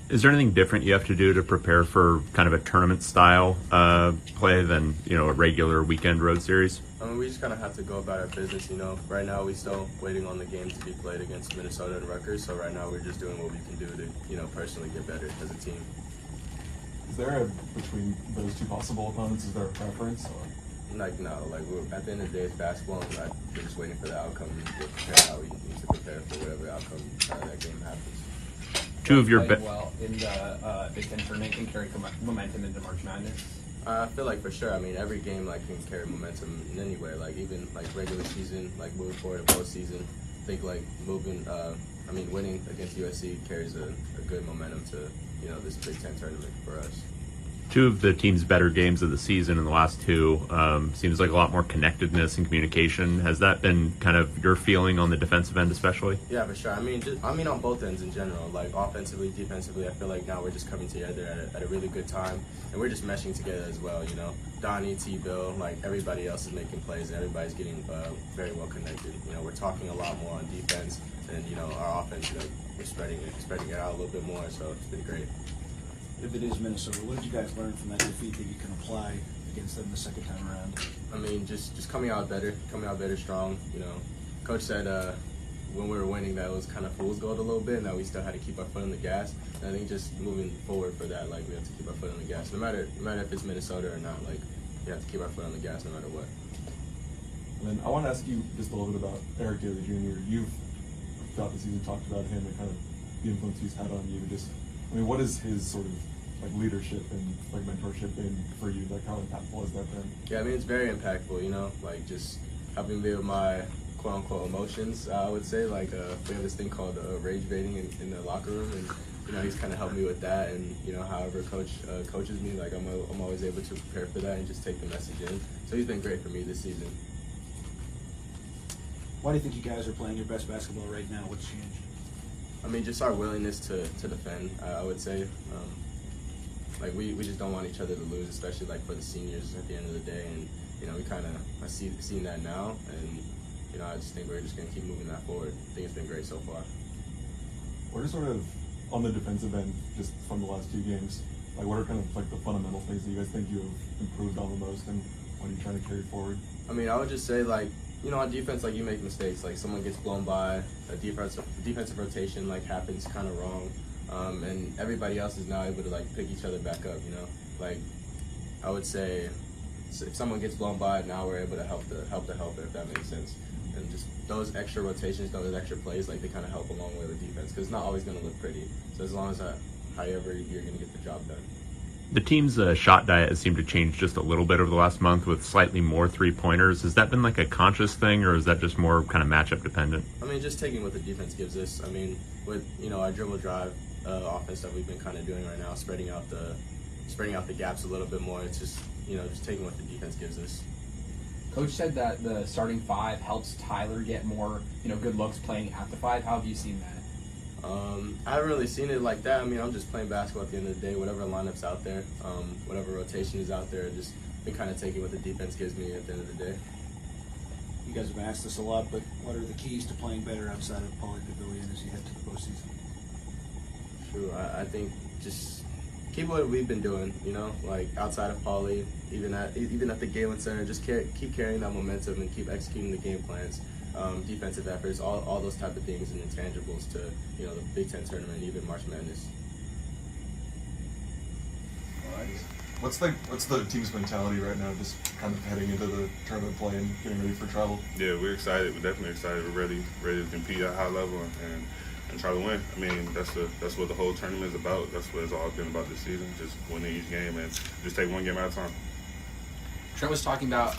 Is there anything different you have to do to prepare for kind of a tournament style play than a regular weekend road series? I mean, we just kind of have to go about our business. Right now we're still waiting on the game to be played against Minnesota and Rutgers. So right now we're just doing what we can do to personally get better as a team. Is there between those two possible opponents? Is there a preference? Or? No. We're at the end of the day, it's basketball, and we're just waiting for the outcome. And we'll prepare how we need to prepare for whatever outcome that game happens. Two of your well in the Big Ten tournament can carry momentum into March Madness. I feel like for sure. I mean, every game can carry momentum in any way. Even regular season, moving forward to postseason. I think winning against USC carries a good momentum to this Big Ten tournament for us. Two of the team's better games of the season in the last two. Seems like a lot more connectedness and communication. Has that been kind of your feeling on the defensive end especially? Yeah, for sure. I mean on both ends in general. Offensively, defensively, I feel like now we're just coming together at a really good time. And we're just meshing together as well, Donnie, T-Bill, everybody else is making plays and everybody's getting very well connected. We're talking a lot more on defense and, our offense, we're spreading it out a little bit more, so it's been great. If it is Minnesota, what did you guys learn from that defeat that you can apply against them the second time around? I mean, just coming out better strong. Coach said when we were winning that it was kind of fool's gold a little bit, and that we still had to keep our foot on the gas. And I think just moving forward for that, we have to keep our foot on the gas. No matter if it's Minnesota or not, we have to keep our foot on the gas no matter what. And then I want to ask you just a little bit about Eric Dailey Jr. You've, throughout the season, talked about him and kind of the influence he's had on you. What is his sort of leadership and mentorship been for you? How impactful has that been? Yeah, I mean, it's very impactful, just helping me with my quote-unquote emotions, I would say. We have this thing called rage baiting in the locker room, and he's kind of helped me with that. And however coach coaches me, I'm always able to prepare for that and just take the message in. So he's been great for me this season. Why do you think you guys are playing your best basketball right now? What's changed? I mean, just our willingness to defend, I would say. We just don't want each other to lose, especially for the seniors at the end of the day. And, we kind of seen that now. And, I just think we're just going to keep moving that forward. I think it's been great so far. What are sort of, on the defensive end, just from the last two games, what are kind of the fundamental things that you guys think you have improved on the most, and what are you trying to carry forward? I mean, I would just say, on defense, you make mistakes. Someone gets blown by, a defensive rotation, happens kind of wrong. And everybody else is now able to, pick each other back up, I would say if someone gets blown by, now we're able to help the helper, if that makes sense. And just those extra rotations, those extra plays, they kind of help along with the defense, because it's not always going to look pretty. So as long as however you're going to get the job done. The team's shot diet has seemed to change just a little bit over the last month with slightly more three-pointers. Has that been a conscious thing, or is that just more kind of matchup dependent? I mean, just taking what the defense gives us. I mean, with our dribble drive offense that we've been kind of doing right now, spreading out the gaps a little bit more. It's just just taking what the defense gives us. Coach said that the starting five helps Tyler get more good looks playing at the five. How have you seen that? I haven't really seen it like that. I mean, I'm just playing basketball at the end of the day, whatever lineup's out there, whatever rotation is out there, just been kind of taking what the defense gives me at the end of the day. You guys have asked this a lot, but what are the keys to playing better outside of Pauley Pavilion as you head to the postseason? Sure, I think just keep what we've been doing, outside of Pauley, even at the Galen Center, just keep carrying that momentum and keep executing the game plans. Defensive efforts, all those type of things and intangibles to the Big Ten tournament, even March Madness. All right. What's the team's mentality right now, just kind of heading into the tournament play and getting ready for travel? Yeah, we're excited. We're definitely excited. We're ready to compete at a high level and try to win. I mean, that's what the whole tournament is about. That's what it's all been about this season, just winning each game and just take one game at a time. Trent was talking about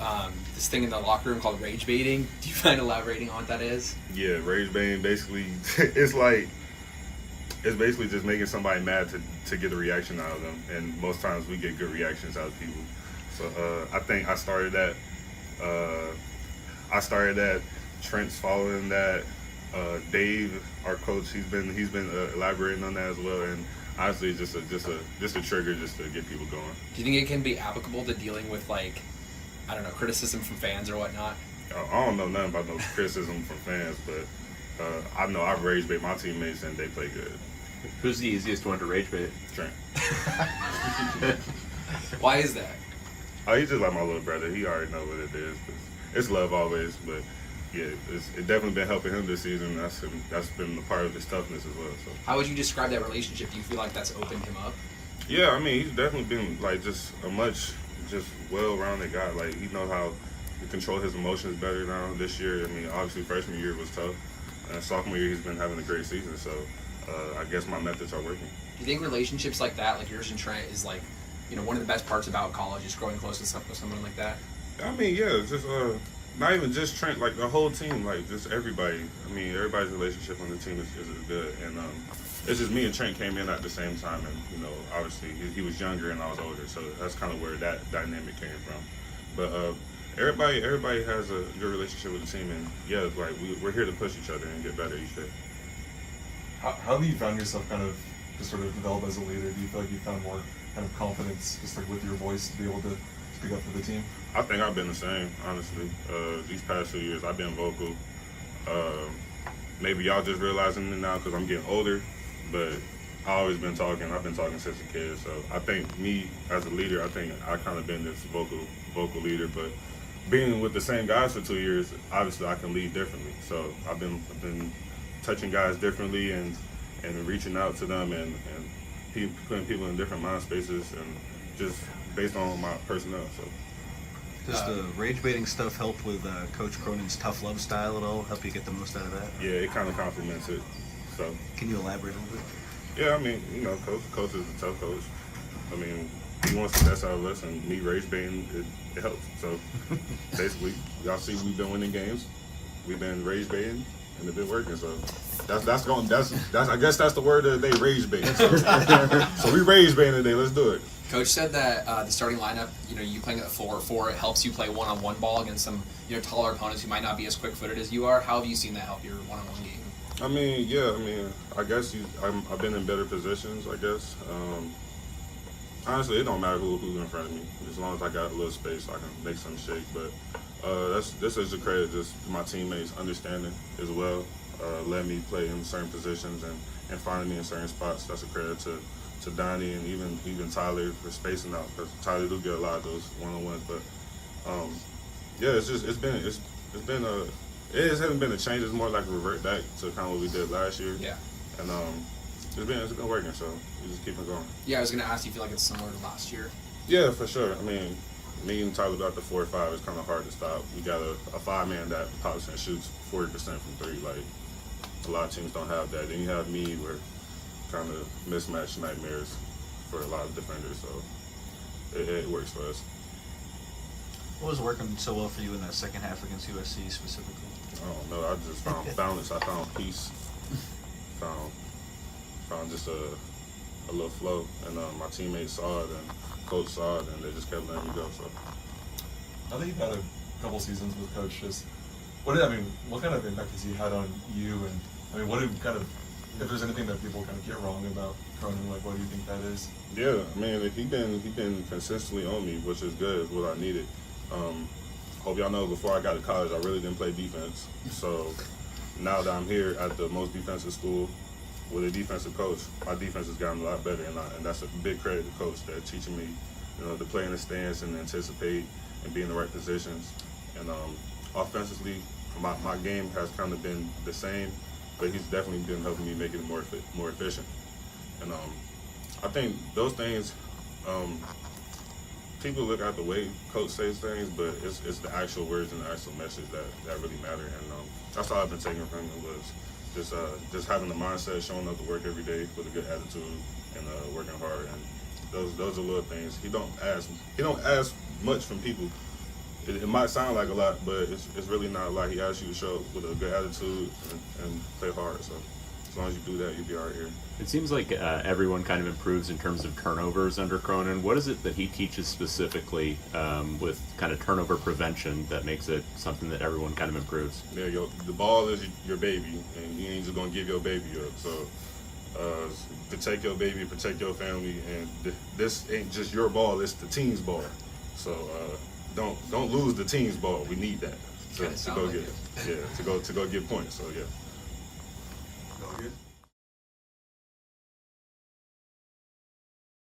this thing in the locker room called rage baiting. Do you mind elaborating on what that is? Yeah, rage baiting basically it's basically just making somebody mad to get a reaction out of them, and most times we get good reactions out of people. So I think I started that. Trent's following that. Dave, our coach, he's been elaborating on that as well, and honestly, it's just a trigger just to get people going. Do you think it can be applicable to dealing with criticism from fans or whatnot? I don't know nothing about no criticism from fans, but I know I've rage bait my teammates and they play good. Who's the easiest one to rage bait? Trent. Why is that? Oh, he's just like my little brother. He already know what it is. It's love always, but yeah, it definitely been helping him this season. That's been a part of his toughness as well. So. How would you describe that relationship? Do you feel like that's opened him up? Yeah, I mean, he's definitely been like just a much well-rounded guy. Like he knows how to control his emotions better now this year. I mean, obviously freshman year was tough, and sophomore year he's been having a great season. So I guess my methods are working. Do you think relationships like that, like yours and Trent, is like, one of the best parts about college is growing close with someone like that? I mean, yeah, it's just not even just Trent, like the whole team, like just everybody. I mean, everybody's relationship on the team is good, and it's just me and Trent came in at the same time, and obviously he was younger and I was older, so that's kind of where that dynamic came from. But everybody has a good relationship with the team, and yeah, like we're here to push each other and get better each day. How have you found yourself kind of just sort of develop as a leader? Do you feel like you found more kind of confidence just like with your voice to be able to speak up for the team? I think I've been the same, honestly. These past 2 years, I've been vocal. Maybe y'all just realizing it now because I'm getting older, but I've always been talking. I've been talking since a kid. So I think me as a leader, I think I kind of been this vocal leader. But being with the same guys for 2 years, obviously I can lead differently. So I've been touching guys differently and reaching out to them and putting people in different mind spaces and just based on my personnel. So. Does the rage baiting stuff help with Coach Cronin's tough love style at all? Help you get the most out of that? Yeah, it kind of complements it. So. Can you elaborate a little bit? Yeah, I mean, Coach is a tough coach. I mean, he wants the best out of us, and me rage baiting it helps. So basically, y'all see we've been winning games, we've been rage baiting, and it's been working. So that's I guess that's the word of the day, rage baiting. So we rage baiting today. Let's do it. Coach said that the starting lineup, you playing at 4-4, it helps you play one-on-one ball against some taller opponents who might not be as quick-footed as you are. How have you seen that help your one-on-one game? I mean, yeah. I mean, I guess I've been in better positions. I guess. Honestly, it don't matter who's in front of me. As long as I got a little space, I can make some shake. But this is a credit just to my teammates understanding as well, letting me play in certain positions and finding me in certain spots. That's a credit to Donnie and even Tyler for spacing out, because Tyler do get a lot of those one-on-ones. But yeah, it hasn't been a change. It's more like a revert back to kind of what we did last year. Yeah. And it's been working, so we just keep it going. Yeah, I was gonna ask, do you feel like it's similar to last year? Yeah, for sure. I mean, me and Tyler got the 4 or 5. It's kind of hard to stop. We got a 5-man that pops and shoots 40% from 3. Like a lot of teams don't have that. Then you have me where kind of mismatch nightmares for a lot of defenders, so it works for us. What was working so well for you in that second half against USC specifically? I don't know. I just found balance. I found peace. Found just a little flow, and my teammates saw it, and coach saw it, and they just kept letting me go. So. Now that you've had a couple seasons with Coach, what kind of impact has he had on you? And I mean, if there's anything that people kind of get wrong about Cronin, like what do you think that is? Yeah, I mean, he been consistently on me, which is good, is what I needed. Hope y'all know, before I got to college, I really didn't play defense. So now that I'm here at the most defensive school with a defensive coach, my defense has gotten a lot better, and that's a big credit to coach that teaching me, to play in the stance and anticipate and be in the right positions. And offensively, my game has kind of been the same, but he's definitely been helping me make it more efficient. And I think those things, people look at the way coach says things, but it's the actual words and the actual message that really matter. And that's all I've been taking from him, was just having the mindset, showing up to work every day with a good attitude and working hard. And those are little things. He don't ask much from people. It might sound like a lot, but it's really not a lot. He asks you to show up with a good attitude and play hard. So as long as you do that, you'll be all right here. It seems like everyone kind of improves in terms of turnovers under Cronin. What is it that he teaches specifically with kind of turnover prevention that makes it something that everyone kind of improves? Yeah, the ball is your baby, and you ain't just gonna give your baby up. So protect your baby, protect your family, and this ain't just your ball; it's the team's ball. So don't lose the team's ball. We need that to go get to go get points. So yeah. Go good.